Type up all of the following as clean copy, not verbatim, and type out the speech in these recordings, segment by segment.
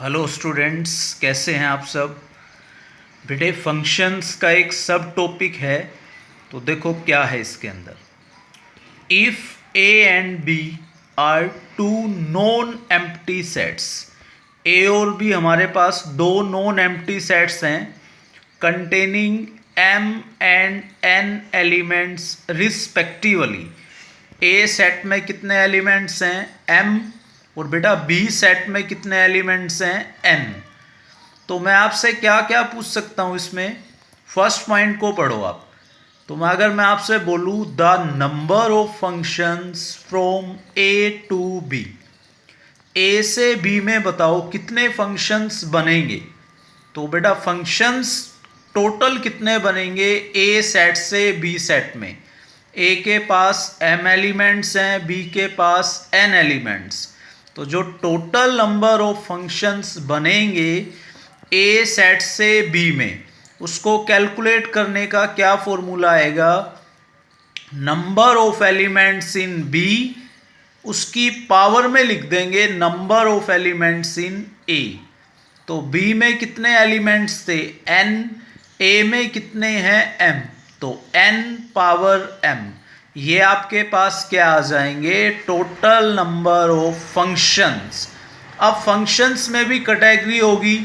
Hello students, कैसे हैं आप सब। बेटे फंक्शंस का एक सब टॉपिक है, तो देखो क्या है इसके अंदर। If a and b are two non empty sets, a और बी हमारे पास दो नॉन एम्प्टी सेट्स हैं containing m and n elements respectively. A set में कितने एलिमेंट्स हैं, एम, और बेटा बी सेट में कितने एलिमेंट्स हैं, एन। तो मैं आपसे क्या क्या पूछ सकता हूं इसमें। फर्स्ट पॉइंट को पढ़ो आप। तो मैं आपसे बोलूं the number of functions from A to b, a से बी में बताओ कितने फंक्शंस बनेंगे। तो बेटा फंक्शंस टोटल कितने बनेंगे ए सेट से बी सेट में। ए के पास एम एलिमेंट्स हैं, बी के पास एन एलिमेंट्स। तो जो टोटल नंबर ऑफ फंक्शंस बनेंगे ए सेट से बी में, उसको कैलकुलेट करने का क्या फॉर्मूला आएगा, number of elements in B उसकी पावर में लिख देंगे number of elements in A. तो बी में कितने एलिमेंट्स थे, एन, ए में कितने हैं, एम, तो एन पावर एम। ये आपके पास क्या आ जाएंगे, टोटल नंबर ऑफ फंक्शंस। अब फंक्शंस में भी कैटेगरी होगी,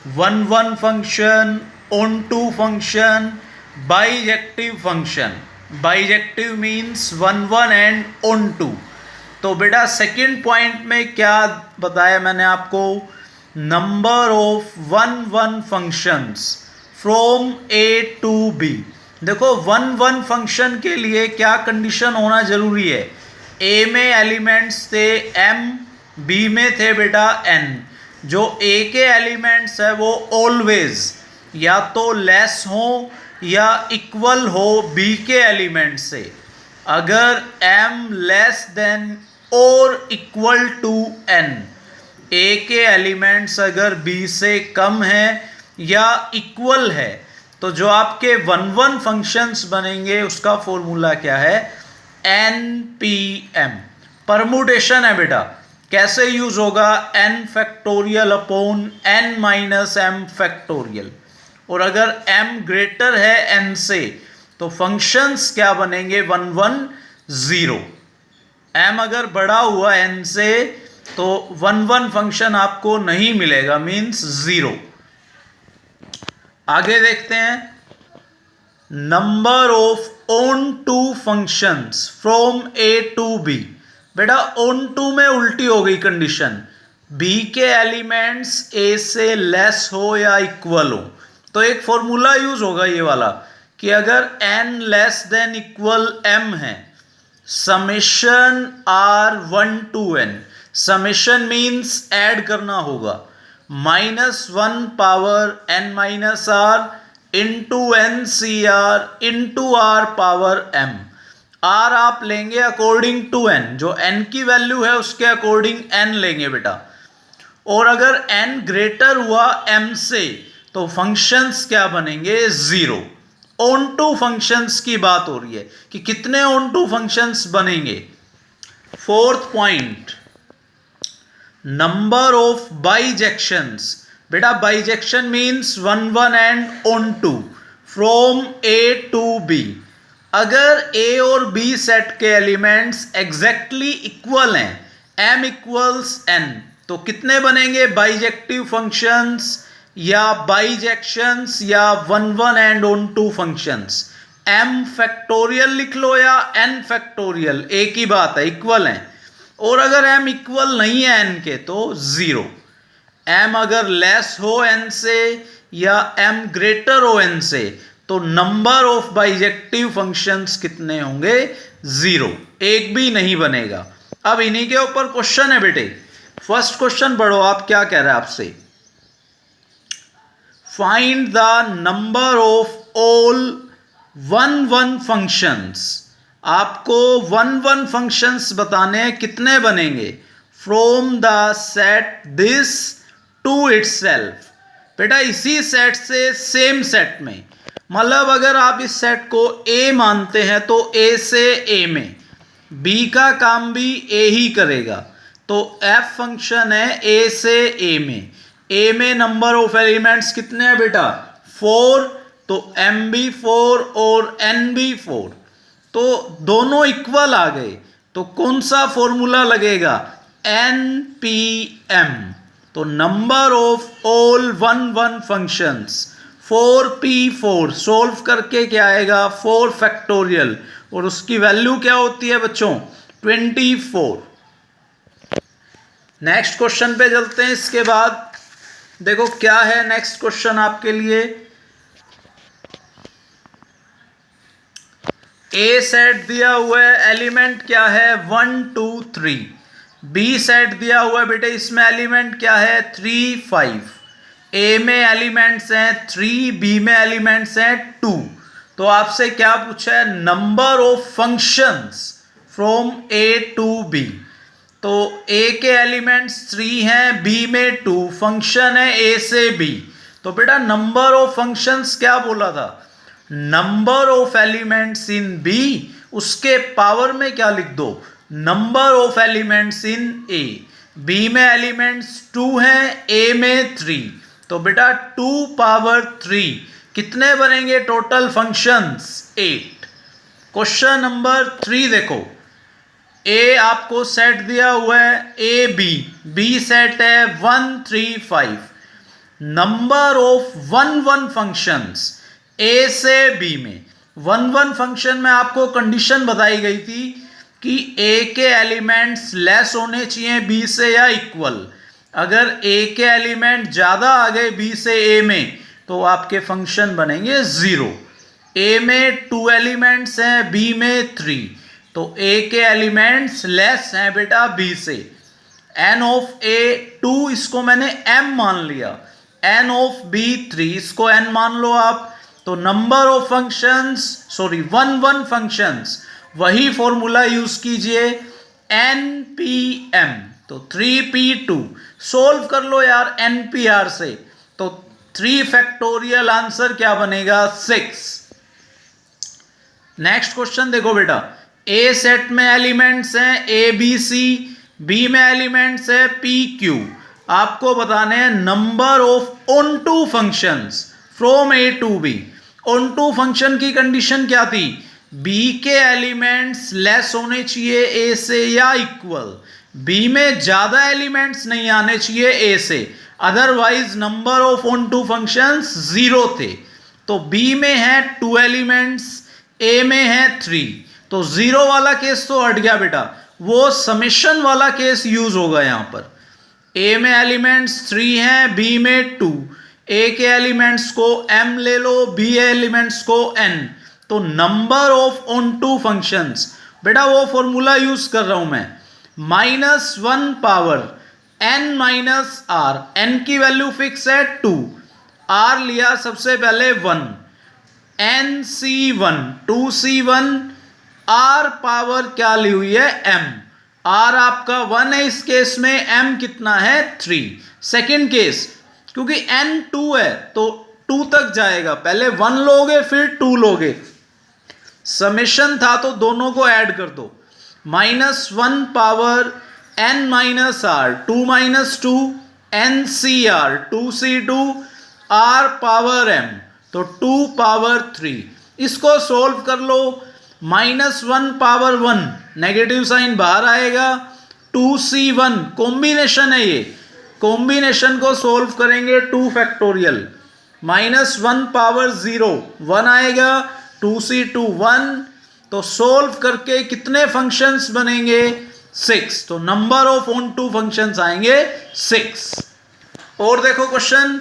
one one function, onto function, bijective function. Bijective means one one and onto. तो बेटा सेकंड पॉइंट में क्या बताया मैंने आपको, number of one one functions from A to B. देखो वन वन फंक्शन के लिए क्या कंडीशन होना जरूरी है, ए में एलिमेंट्स थे एम, बी में थे बेटा एन। जो ए के एलिमेंट्स है वो ऑलवेज या तो लेस हो या इक्वल हो बी के एलिमेंट से। अगर m लेस देन और इक्वल टू n, a के एलिमेंट्स अगर b से कम है या इक्वल है, तो जो आपके वन वन फंक्शंस बनेंगे उसका फॉर्मूला क्या है, npm। परमुटेशन है बेटा, कैसे यूज होगा, n factorial upon n minus m factorial. और अगर m ग्रेटर है n से तो फंक्शंस क्या बनेंगे, वन वन जीरो। m अगर बड़ा हुआ n से तो वन वन फंक्शन आपको नहीं मिलेगा, मींस जीरो। आगे देखते हैं, number of onto functions from A to B. बेटा ऑन टू में उल्टी हो गई कंडीशन, बी के एलिमेंट्स ए से लेस हो या इक्वल हो। तो एक फॉर्मूला यूज होगा ये वाला कि अगर n less than equal m है, summation r one to n, summation means add करना होगा, minus one power n minus r into N C R into R power m। r आप लेंगे अकॉर्डिंग टू n, जो n की value है उसके according n लेंगे बेटा। और अगर n ग्रेटर हुआ m से तो फंक्शंस क्या बनेंगे, जीरो। ऑन टू फंक्शंस की बात हो रही है कि कितने ऑन टू फंक्शंस बनेंगे। Fourth point, number of bijections. बेटा bijection means one one and onto from A to b. अगर ए और बी सेट के एलिमेंट्स एग्जैक्टली इक्वल हैं, m इक्वल्स n, तो कितने बनेंगे बाइजेक्टिव फंक्शंस या बाइजेक्शंस या one one and onto functions. m factorial लिख लो या n फैक्टोरियल, एक ही बात है, इक्वल है। और अगर m इक्वल नहीं है n के तो जीरो। m अगर लेस हो n से या m ग्रेटर हो n से तो नंबर ऑफ बाइजेक्टिव फंक्शंस कितने होंगे, जीरो, एक भी नहीं बनेगा। अब इन्हीं के ऊपर क्वेश्चन है बेटे। फर्स्ट क्वेश्चन पढ़ो आप, क्या कह रहा है आपसे, find the number of all one one functions. आपको वन वन फंक्शंस बताने हैं, कितने बनेंगे, from the set this to itself. बेटा इसी सेट से सेम सेट में, मतलब अगर आप इस सेट को A मानते हैं तो A से A में, B का काम भी A ही करेगा। तो F फंक्शन है A से A में, ए में नंबर ऑफ एलिमेंट्स कितने हैं बेटा 4, तो m भी 4 और n भी 4, तो दोनों इक्वल आ गए, तो कौन सा फॉर्मूला लगेगा npm, तो number of all 1 functions 4p4 solve करके क्या आएगा 4 फैक्टोरियल, और उसकी वैल्यू क्या होती है बच्चों 24। नेक्स्ट क्वेश्चन पे चलते हैं। इसके बाद देखो क्या है नेक्स्ट क्वेश्चन आपके लिए। ए सेट दिया हुआ है, एलिमेंट क्या है 1 2 3। बी सेट दिया हुआ है बेटे, इसमें एलिमेंट क्या है 3 5। ए में एलिमेंट्स हैं 3, बी में एलिमेंट्स हैं 2। तो आपसे क्या पूछा है number of functions from A to B. तो ए के एलिमेंट्स 3 हैं, बी में 2, फंक्शन है ए से बी। तो बेटा नंबर ऑफ फंक्शंस क्या बोला था number of elements in B, उसके पावर में क्या लिख दो number of elements in A. B में एलिमेंट्स 2 हैं, ए में 3, तो बेटा 2 पावर 3 कितने बनेंगे टोटल फंक्शंस 8। क्वेश्चन नंबर 3 देखो, ए आपको सेट दिया हुआ है ए बी सेट है 1 3 5। नंबर ऑफ 1 फंक्शंस ए से बी में 1 फंक्शन में आपको कंडीशन बताई गई थी कि ए के एलिमेंट्स लेस होने चाहिए बी से या इक्वल। अगर ए के एलिमेंट ज्यादा आ गए बी से ए में तो आपके फंक्शन बनेंगे 0। ए में 2 एलिमेंट्स हैं, बी में 3, तो ए के एलिमेंट्स लेस हैं बेटा बी से। एन ऑफ ए 2, इसको मैंने m मान लिया, एन ऑफ बी 3, इसको n मान लो आप। तो नंबर ऑफ फंक्शंस 1 फंक्शंस, वही फॉर्मूला यूज कीजिए npm, तो 3p2 सोल्व कर लो यार npr से, तो 3 फैक्टोरियल आंसर क्या बनेगा 6। नेक्स्ट क्वेश्चन देखो बेटा, ए सेट में एलिमेंट्स हैं ए बी सी, बी में एलिमेंट्स है पी क्यू। आपको बताने हैं number of onto functions from A to B. Onto function की कंडीशन क्या थी बी के एलिमेंट्स लेस होने चाहिए ए से या इक्वल, बी में ज्यादा एलिमेंट्स नहीं आने चाहिए ए से, otherwise number of onto functions 0 थे। तो बी में है 2 एलिमेंट्स, ए में है 3, तो 0 वाला केस तो हट गया बेटा, वो समेशन वाला केस यूज होगा यहां पर। ए में एलिमेंट्स 3 हैं, बी में 2, ए के एलिमेंट्स को m ले लो, बी एलिमेंट्स को n, तो number of onto functions बेटा वो फॉर्मूला यूज कर रहा हूं मैं, -1 power n minus r, n की वैल्यू फिक्स है 2, r लिया सबसे पहले 1, nc1 2c1, r पावर क्या ली हुई है m, r आपका 1 है इस केस में, m कितना है 3। सेकेंड केस क्योंकि n 2 है तो 2 तक जाएगा, पहले 1 लोगे फिर 2 लोगे, समेशन था तो दोनों को ऐड कर दो, -1 power n minus r, 2 minus 2 ncr 2c2, r power m, तो 2 पावर 3। इसको सोल्व कर लो, -1 पावर 1 नेगेटिव साइन बाहर आएगा, 2c1 कॉम्बिनेशन है, ये कॉम्बिनेशन को सोल्व करेंगे 2 फैक्टोरियल, -1 पावर 0 1 आएगा, 2c2 1, तो सोल्व करके कितने फंक्शंस बनेंगे 6, तो number of onto functions आएंगे 6। और देखो क्वेश्चन,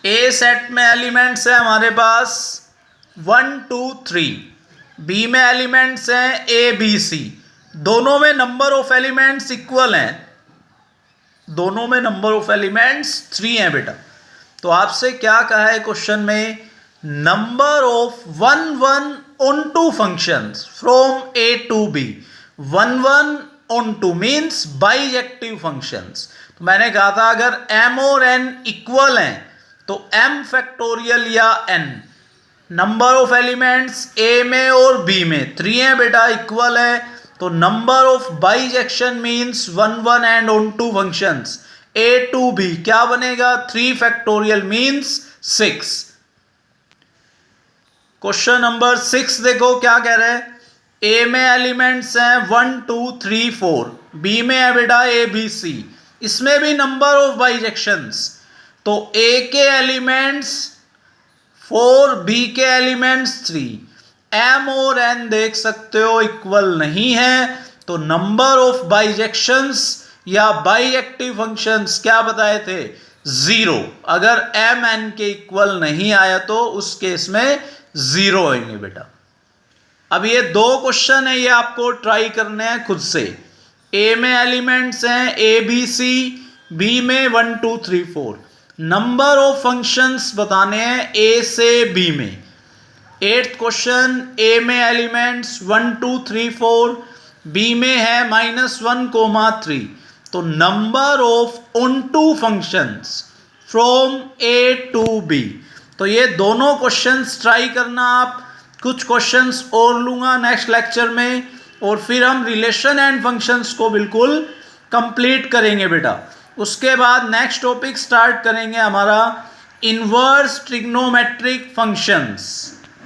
ए सेट में एलिमेंट्स है हमारे पास 1 2 3, बी में एलिमेंट्स हैं ए बी सी, दोनों में नंबर ऑफ एलिमेंट्स इक्वल हैं, दोनों में नंबर ऑफ एलिमेंट्स 3 हैं बेटा। तो आपसे क्या कहा है क्वेश्चन में, number of 1 onto functions from A to B. 1 onto means bijective functions. तो मैंने कहा था अगर m और n इक्वल हैं तो m फैक्टोरियल या n, number of elements a में और b में 3 है बेटा, इक्वल है, तो number of bijection means 1 1 and onto functions a to b क्या बनेगा 3 फैक्टोरियल मीन्स 6। क्वेश्चन नंबर 6 देखो क्या कह रहे हैं, ए में एलिमेंट्स हैं 1 2 3 4, बी में है बेटा ए बी सी, इसमें भी नंबर ऑफ बाइजेक्शंस, तो ए के एलिमेंट्स 4, बी के एलिमेंट्स 3, एम और एन देख सकते हो इक्वल नहीं है, तो नंबर ऑफ बाइजेक्शंस या बाइजेक्टिव फंक्शंस क्या बताए थे 0। अगर एम एन के इक्वल नहीं आया तो उस केस में 0 आएंगे बेटा। अब ये 2 क्वेश्चन है, ये आपको ट्राई करने हैं खुद से। ए में एलिमेंट्स हैं ए बी सी, बी में 1 2 3 4, नंबर ऑफ फंक्शंस बताने हैं ए से बी में। 8th क्वेश्चन, ए में एलिमेंट्स 1 2 3 4, बी में है -1, 3, तो number of onto functions from A to B. तो ये दोनों क्वेश्चंस ट्राई करना आप, कुछ क्वेश्चंस और लूंगा नेक्स्ट लेक्चर में, और फिर हम रिलेशन एंड फंक्शंस को बिल्कुल कंप्लीट करेंगे बेटा। उसके बाद नेक्स्ट टॉपिक स्टार्ट करेंगे हमारा इनवर्स ट्रिग्नोमेट्रिक फंक्शंस।